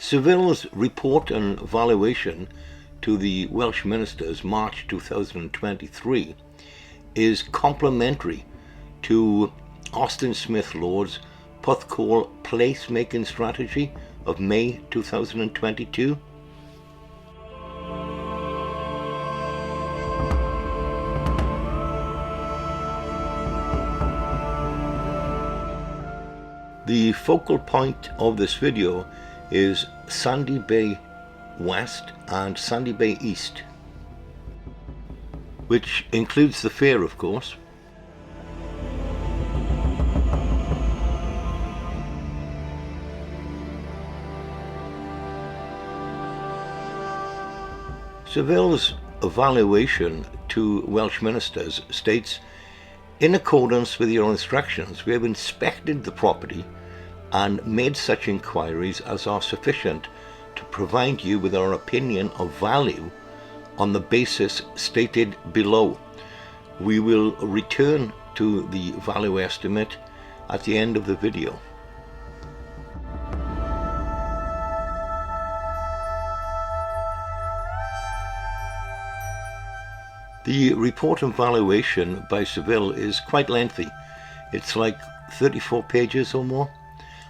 Saville's report and valuation to the Welsh Ministers March 2023 is complementary to Austin Smith Lord's Puthcall placemaking strategy of May 2022. The focal point of this video is Sandy Bay West and Sandy Bay East, which includes the fair, of course. Saville's evaluation to Welsh Ministers states, "In accordance with your instructions, we have inspected the property and made such inquiries as are sufficient to provide you with our opinion of value on the basis stated below. We will return to the value estimate at the end of the video." The report and valuation by Saville is quite lengthy. It's like 34 pages or more.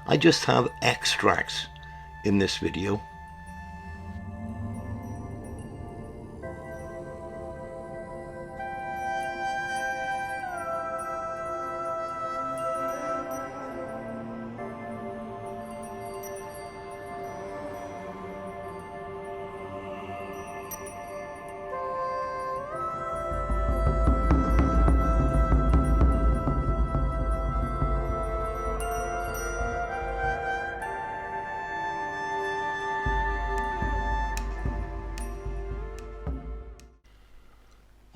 I just have extracts in this video.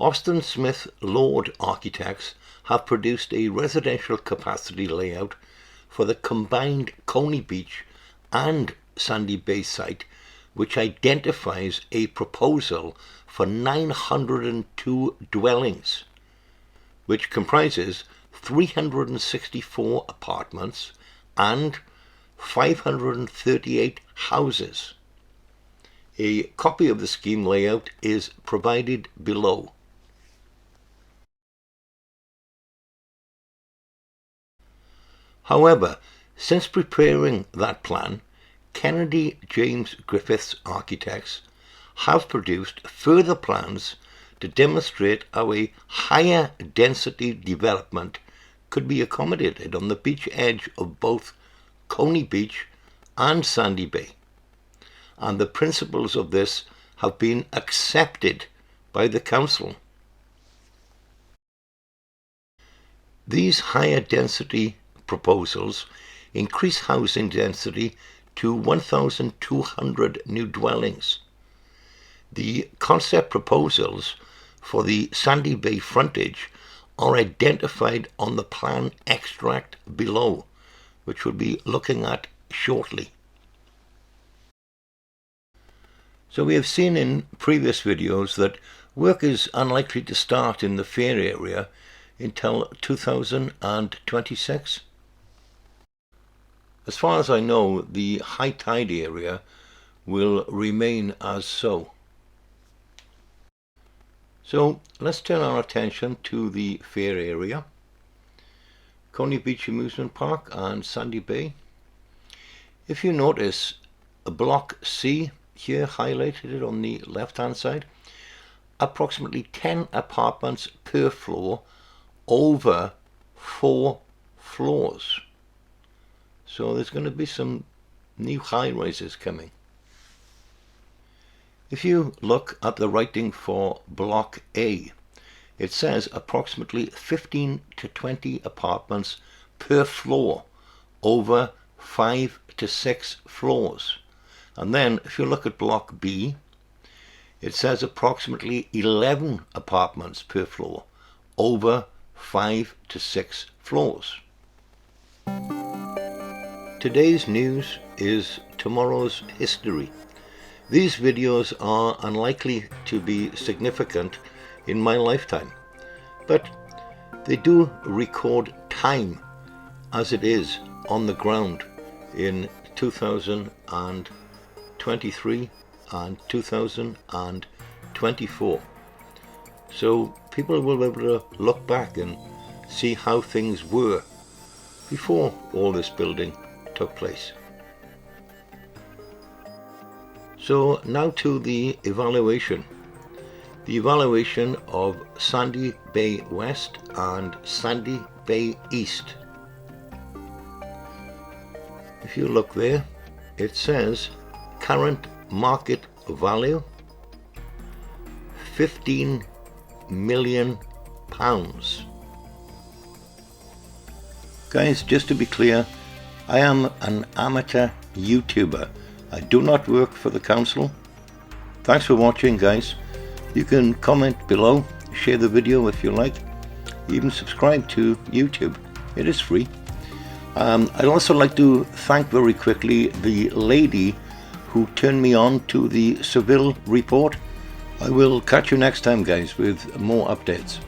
Austin Smith Lord architects have produced a residential capacity layout for the combined Coney Beach and Sandy Bay site, which identifies a proposal for 902 dwellings, which comprises 364 apartments and 538 houses. A copy of the scheme layout is provided below. However, since preparing that plan, Kennedy James Griffiths Architects have produced further plans to demonstrate how a higher density development could be accommodated on the beach edge of both Coney Beach and Sandy Bay, and the principles of this have been accepted by the council. These higher density proposals increase housing density to 1,200 new dwellings. The concept proposals for the Sandy Bay frontage are identified on the plan extract below, which we'll be looking at shortly. So we have seen in previous videos that work is unlikely to start in the fair area until 2026. As far as I know, the high tide area will remain as so. So let's turn our attention to the fair area, Coney Beach Amusement Park and Sandy Bay. If you notice, Block C here highlighted on the left hand side, approximately 10 apartments per floor over 4 floors. So there's going to be some new high-rises coming. If you look at the writing for Block A, it says approximately 15 to 20 apartments per floor over 5 to 6 floors. And then if you look at Block B, it says approximately 11 apartments per floor over 5 to 6 floors. Today's news is tomorrow's history. These videos are unlikely to be significant in my lifetime, but they do record time as it is on the ground in 2023. 2023 and 2024. So people will be able to look back and see how things were before all this building took place. So now to the evaluation. The evaluation of Sandy Bay West and Sandy Bay East. If you look there, it says current market value £15 million. Guys, just to be clear, I am an amateur YouTuber. I do not work for the council. Thanks for watching, guys. You can comment below, share the video if you like, even subscribe to YouTube. It is free. I'd also like to thank very quickly the lady who turned me on to the Saville report. I will catch you next time, guys, with more updates.